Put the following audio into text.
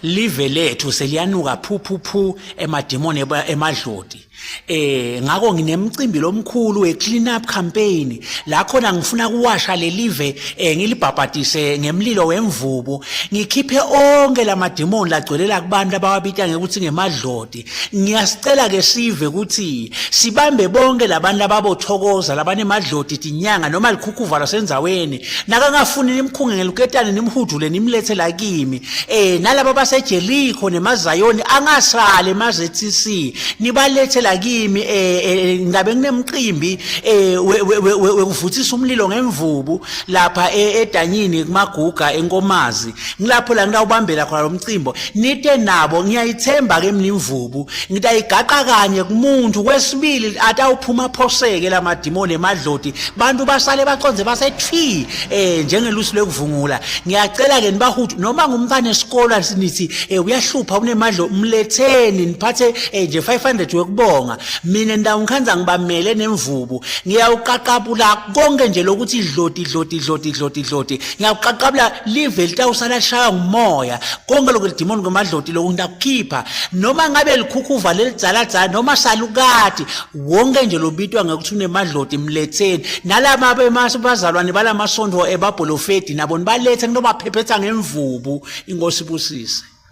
live lethu seliyanuka phu emademoni emadloti. Ngako nginemcimbi lomkhulu we-clean up campaign la khona ngifuna kuwasha le live ngilibhabhatise ngemlilo wemvubu, ngikhiphe onke lamademoni lagcwelela kubantu abawabita ngekuthi ngemadloti. Ngiyasicela ke sive ukuthi sibambe bonke labantu ababothokoza labane emadloti tinyanga noma likhukhuva lasenzaweni, nakangafuni nimkhunge ngeluketane nimhudule nimlethe la kimi. Nalabo baseJericho neMazayoni angasale maZTC nibalethe la kimi. Ngabe nginemqimbi wekuvuthisa umlilo ngemvubu lapha eDanyini kumaguga enkomazi. Ngilapho la ngiyawubambela khona lo mcimbo, nite nabo ngiyayithemba ke mnimvubu ngitayigaqa kanye kumuntu. Kwesibili atawuphuma phoseke lamademoni emadloti, bantu basale baconze basethi njengelusi lekuvungula. Ngiyacela ke nibahudu noma ngumntana esikole sinithi uyahlupha unemadlo umletheni niphathe nje 500 wekubonga. Mina ndawungikhanza ngibamele nemvubu, ngiyawuqaqabula konke nje lokuthi idloti. Ngiyawuqaqabula live litawusala shaya ngumoya konke lokho demoni ngemadloti lokhu ndakukhipha. Noma ngabe likhukhuva lelidzala noma salukati wonke nje lobitwa ngekuthi unemadloti mletheni. Nalama bazalwane balamasondo ebabholofedi nabo nibalethe noma phephetha ngemvubu. Inkosi ibusise.